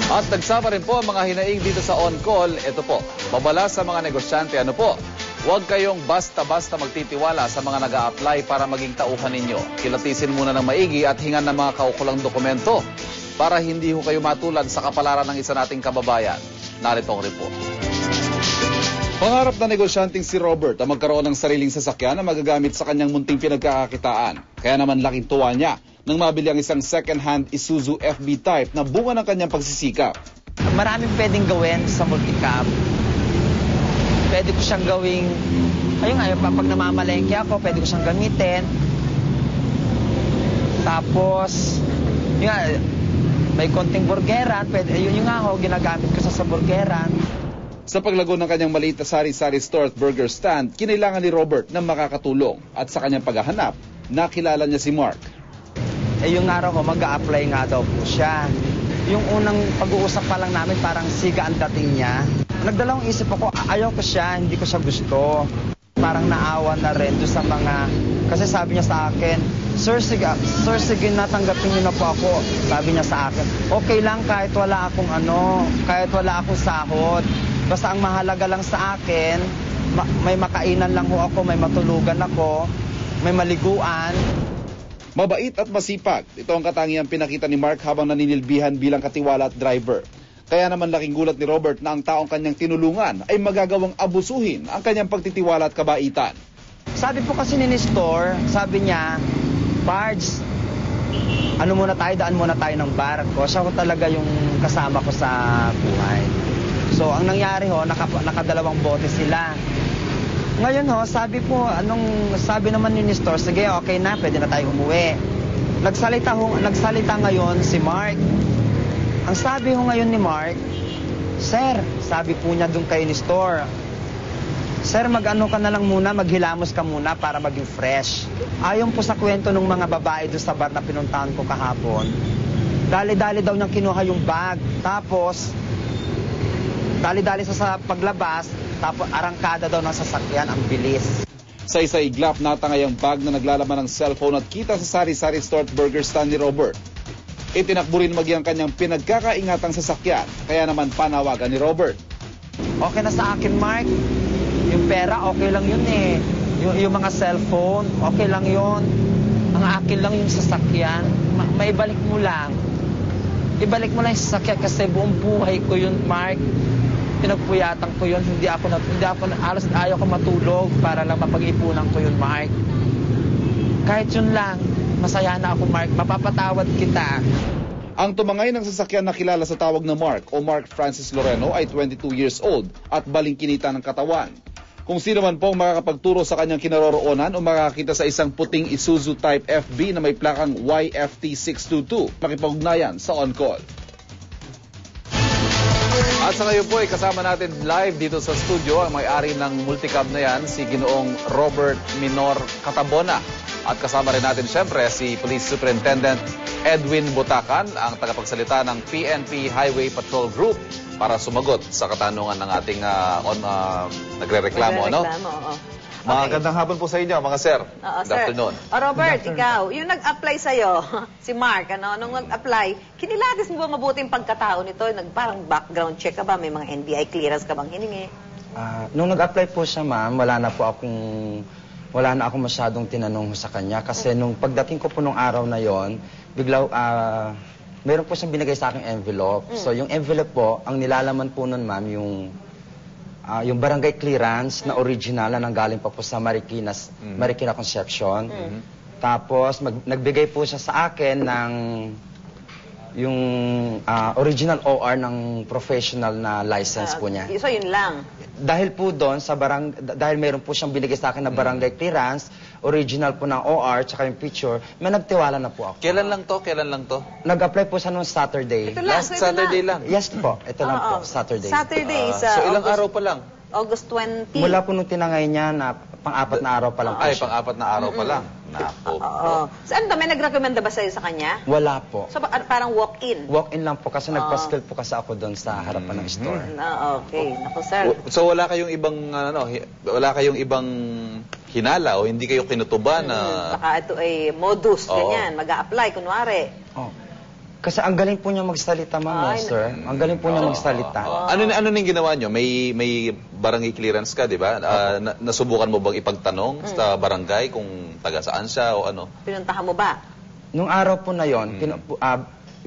At nagsama rin po ang mga hinaing dito sa on-call. Ito po, babala sa mga negosyante. Ano po? Huwag kayong basta-basta magtitiwala sa mga nag-a-apply para maging tauhan ninyo. Kilatisin muna ng maigi at hingan ng mga kaukulang dokumento para hindi ho kayo matulad sa kapalaran ng isa nating kababayan. Narito ang report. Pangarap na negosyanteng si Robert ang magkaroon ng sariling sasakyan na magagamit sa kanyang munting pinagkakakitaan. Kaya naman laking tuwa niya nang mabili ang isang second-hand Isuzu FB type na bunga ng kanyang pagsisikap. Maraming pwedeng gawin sa multicab. Pwede ko siyang gawing, pag namamalengke ako, pwede ko siyang gamitin. Tapos, may konting burgeran, yun nga ho, ginagamit ko sa burgeran. Sa paglago ng kanyang maliit na sari-sari store at burger stand, kinailangan ni Robert ng makakatulong. At sa kanyang paghahanap, nakilala niya si Mark. Yung araw ko, mag-a-apply nga daw po siya. Yung unang pag-uusap pa lang namin, parang siga ang dating niya. Nagdalawang isip ako, ayaw ko siya, hindi ko siya gusto. Parang naawa na rin doon sa mga... Kasi sabi niya sa akin, Sir, sige, natanggapin niyo na po ako. Sabi niya sa akin, okay lang kahit wala akong sahod. Basta ang mahalaga lang sa akin, may makainan lang ho ako, may matulugan ako, may maliguan. Mabait at masipag. Ito ang katangiang pinakita ni Mark habang naninilbihan bilang katiwala at driver. Kaya naman laking gulat ni Robert na ang taong kanyang tinulungan ay magagawang abusuhin ang kanyang pagtitiwala at kabaitan. Sabi po kasi ni Nestor, sabi niya, Pards, daan muna tayo ng barko. Siya ko talaga yung kasama ko sa buhay. So ang nangyari ho, nakadalawang bote sila. Ngayon ho, sabi naman ni Nestor, sige, okay na, pwede na tayo umuwi. Nagsalita ngayon si Mark. Ang sabi ho ngayon ni Mark, Sir, sabi po niya doon kay Nestor, Sir, mag-ano ka na lang muna, maghilamos ka muna para maging fresh. Ayon po sa kwento ng mga babae doon sa bar na pinuntahan ko kahapon, dali-dali daw niyang kinuha yung bag. Tapos, dali-dali sa paglabas, tapos arangkada daw ng sasakyan, ang bilis. Sa isa iglap, natangay ang bag na naglalaman ng cellphone at kita sa sari-sari store at burger stand ni Robert. Itinakbo rin ang kanyang pinagkakaingatang sasakyan, kaya naman panawagan ni Robert. Okay na sa akin, Mark. Yung pera, okay lang yun eh. Yung mga cellphone, okay lang yun. Ang akin lang yung sasakyan. Maibalik mo lang. Ibalik mo lang yung sasakyan kasi buong buhay ko yun, Mark. Pinagpuyatan ko yun, halos ayaw ko matulog para lang mapag-ipunan ko yun, Mark. Kahit yun lang, masaya na ako, Mark. Mapapatawad kita. Ang tumangay ng sasakyan na kilala sa tawag na Mark o Mark Francis Loreno ay 22 years old at balingkinita ng katawan. Kung sino man pong makakapagturo sa kanyang kinaroroonan o makakita sa isang puting Isuzu Type FB na may plakang YFT622, makipag-ugnayan sa on-call. At sa ngayon po ay kasama natin live dito sa studio ang may-ari ng multicab na yan, si Ginoong Robert Minor Catabona. At kasama rin natin siyempre si Police Superintendent Edwin Butacan, ang tagapagsalita ng PNP Highway Patrol Group para sumagot sa katanungan ng ating nagre-reklamo. Oo. Magandang hapon po sa inyo, mga sir. Good afternoon. Robert, ikaw, yung nag-apply sa'yo, si Mark, nung nag-apply, kinilatis mo ba mabuti yung pagkatao nito? Parang background check ka ba? May mga NBI clearance ka bang hiningi? Nung nag-apply po siya, ma'am, wala na ako masyadong tinanong sa kanya. Kasi nung pagdating ko po nung araw na yon, bigla, meron po siyang binigay sa aking envelope. So yung envelope po, ang nilalaman po nun, ma'am, yung barangay clearance na original na nanggaling pa po sa Marikina Conception. Tapos nagbigay po siya sa akin ng yung original OR ng professional na license po niya. So yun lang. Dahil po doon dahil meron po siyang binigay sa akin na barangay clearance, original po ng OR tsaka yung picture, may nagtiwala na po ako. Kailan lang to? Nag-apply po siya noong Saturday. Last Saturday lang. Yes po, ito lang po, Saturday. So ilang araw pa lang? August 20. Mula po nung tinangay niya na pang-apat na araw pa lang po siya. Pang-apat na araw pa lang. Nako. Saan ba? May nag-recommenda ba sa'yo sa kanya? Wala po. So parang walk-in? Walk-in lang po kasi nagpa-skill po kasi ako doon sa harapan ng store. Okay. Naku, sir. So wala kayong ibang hinala o hindi kayo kinutuba na... Baka ito ay modus, ganyan. Mag-a-apply, kunwari. Kasi ang galing po niya magsalita, ma'am, Ay, sir. Ang galing po niya magsalita. Ano nang ginawa nyo? May barangay clearance ka, di ba? Nasubukan mo bang ipagtanong sa barangay kung taga saan siya o ano? Pinuntahan mo ba? Nung araw po na yon,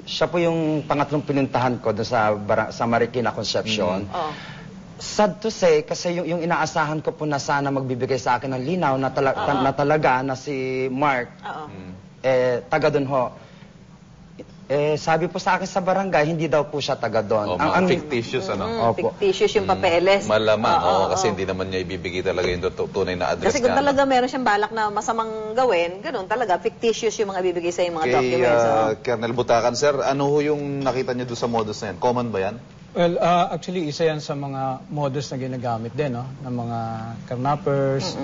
siya po yung pangatlong pinuntahan ko doon sa Marikina Concepcion. Oh. Sad to say, kasi yung inaasahan ko po na sana magbibigay sa akin ng linaw na, talaga na si Mark, taga doon ho. Sabi po sa akin sa barangay, hindi daw po siya taga doon. Ang fictitious, ano? Opo. Fictitious yung papeles. Malamang, kasi hindi naman niya ibibigay talaga yung tunay na address Kasi kung talaga meron siyang balak na masamang gawin, ganun talaga, fictitious yung mga bibigay sa yung mga documents. Colonel Butakan, sir, ano ho yung nakita niyo doon sa modus na yan? Common ba yan? Well, actually, isa yan sa mga modus na ginagamit din, no? Ng mga kidnappers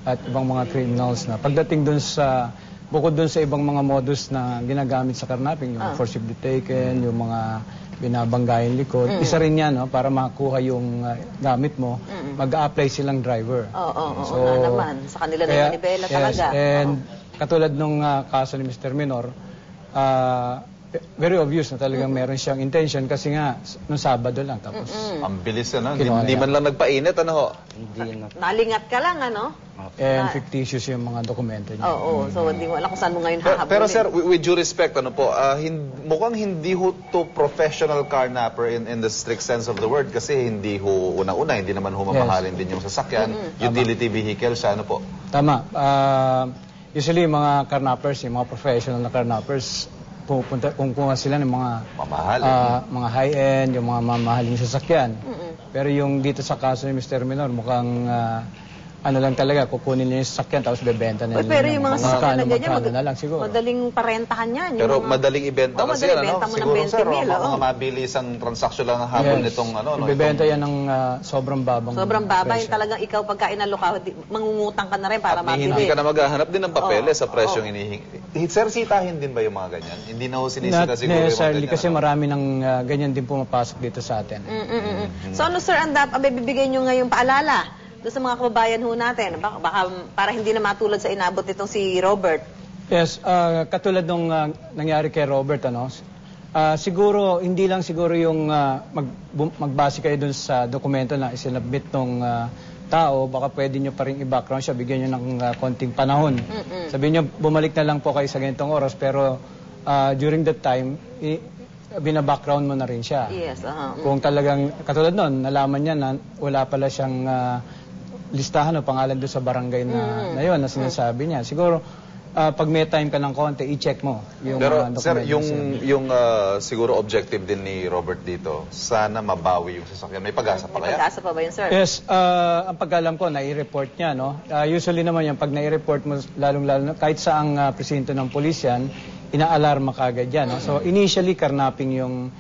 at ibang mga criminals na pagdating dun sa, bukod dun sa ibang mga modus na ginagamit sa kidnapping, yung forcibly taken, yung mga binabanggayang likod, isa rin yan, no? Para makuha yung gamit mo, mag-a-apply silang driver. Oo, naman. Sa kanila na yung manibela talaga. And katulad nung kaso ni Mr. Minor, very obvious na talagang meron siyang intention kasi nga nung Sabado lang tapos Ang bilis yan, hindi man lang nagpainit, ano ho? Hindi na. Nalingat ka lang, ano? and fictitious yung mga dokumento niya. Oo, so hindi mo alam kung saan mo ngayon hahabulin. Pero sir, with due respect, ano po, mukhang hindi ho to professional carnapper in the strict sense of the word kasi hindi ho unang-una, hindi naman ho mamahalin din yung sasakyan, utility vehicle siya, ano po? Tama. Usually yung mga carnappers, yung mga professional na carnappers, kumukuha sila ng mga mga high-end, yung mga mamahaling sasakyan. Pero yung dito sa kaso ni Mr. Minor, mukhang ano lang talaga, kukunin niya yung sasakyan tapos bebenta na Pero yung mga sasakyan na ganyan, na lang siguro. madaling parentahan yan. Pero madaling ibenta kasi yan, ano? Mo Siguro, ng sir, 20,000, mga mabilis ang transaksyon lang ng hapon nitong, ano? Ibebenta yan ng sobrang babang Sobrang baba, presyo. yung talagang ikaw pagka inalukaw, mangungutang ka na rin para mabili. Hindi ka na maghahanap din ng papeles sa presyong hinihingi. Sir, sitahin din ba yung mga ganyan? Hindi na ho sinisita Not siguro yung mga necessarily, ganyan, kasi ano? marami ng ganyan din pumapasok dito sa atin. So ano sir, ang bibigay nyo ngayong paalala doon sa mga kababayan ho natin? Baka para hindi na matulad sa inabot nitong si Robert. Yes, katulad nung nangyari kay Robert, ano, siguro, hindi lang siguro yung magbase kayo dun sa dokumento na isinabit ng tao, baka pwede nyo pa rin i-background siya, bigyan nyo ng konting panahon. Sabihin nyo, bumalik na lang po kayo sa ganitong oras, pero during that time, bina-background mo na rin siya. Yes, Kung talagang, katulad nun, nalaman niya na wala pala siyang listahan o pangalan doon sa barangay na yun, na sinasabi niya. Siguro, pag may time ka ng konti, i-check mo yung Pero sir, documents. yung siguro objective din ni Robert dito, sana mabawi yung sasakyan. May pag-asa pa May kaya? pag-asa pa ba yun, sir? Yes, ang pag-alam ko, nai-report niya, no? Usually naman yan, pag nai-report mo, lalong-lalo, kahit saang presinto ng polis yan, ina-alarma ka agad yan, no? So, initially, karnaping yung,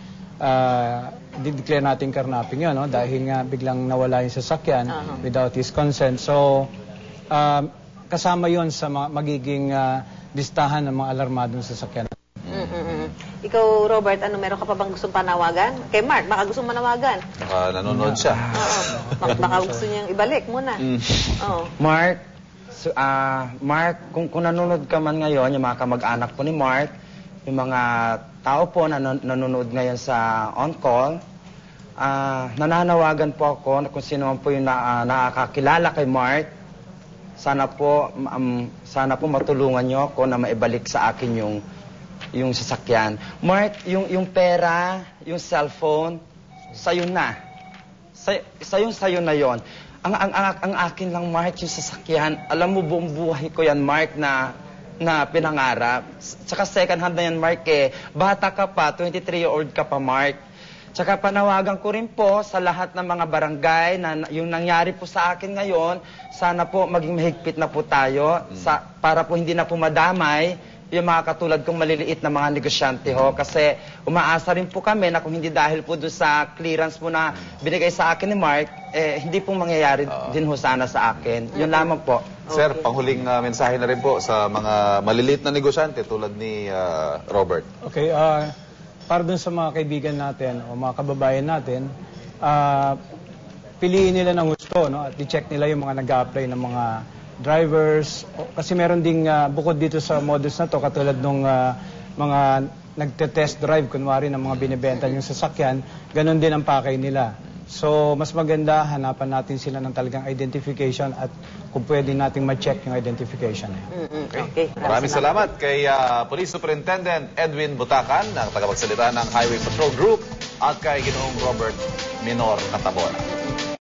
declare natin karnaping yun, no? Dahil nga biglang nawala yung sasakyan without his consent. So, kasama yon sa magiging listahan ng mga alarmadong sasakyan. Ikaw, Robert, meron ka pa bang gustong panawagan? Kay Mark, baka gustong manawagan. Nanonood siya. Oo. Baka gusto niyang ibalik muna. Oo. Mark, Mark, kung nanonood ka man ngayon, yung mga kamag-anak po ni Mark, yung mga tao po na nanonood ngayon sa On Call, nananawagan po ako na kung sino man po yung nakakakilala kay Mark, sana po matulungan niyo ako na maibalik sa akin yung sasakyan. Mark, yung pera, yung cellphone, sayo na. Sayo na yon. Ang akin lang, Mark, yung sasakyan. Alam mo, buong buhay ko yan, Mark, na pinangarap. Tsaka second hand na yan, Mark, bata ka pa, 23-year-old ka pa, Mark. Tsaka panawagan ko rin po sa lahat ng mga barangay na yung nangyari po sa akin ngayon, sana po maging mahigpit na po tayo para po hindi na po madamay yung mga katulad kong maliliit na mga negosyante ho. Kasi umaasa rin po kami na kung hindi dahil po doon sa clearance mo na binigay sa akin ni Mark, hindi po mangyayari din ho sana sa akin. Yun lamang po. Sir, panghuling mensahe na rin po sa mga maliliit na negosyante tulad ni Robert. Okay, para dun sa mga kaibigan natin o mga kababayan natin, piliin nila ng gusto, no? At i-check nila yung mga nag-a-apply ng mga drivers. Kasi meron ding bukod dito sa modus na to, katulad ng mga nagte-test drive, kunwari ng mga binibenta yung sasakyan, ganun din ang pakay nila. So, mas maganda, hanapan natin sila ng talagang identification at kung pwede nating ma-check yung identification. Okay. Maraming salamat kay Police Superintendent Edwin Butacan, ang tagapagsalita ng Highway Patrol Group, at kay Ginoong Robert Minor Catabona.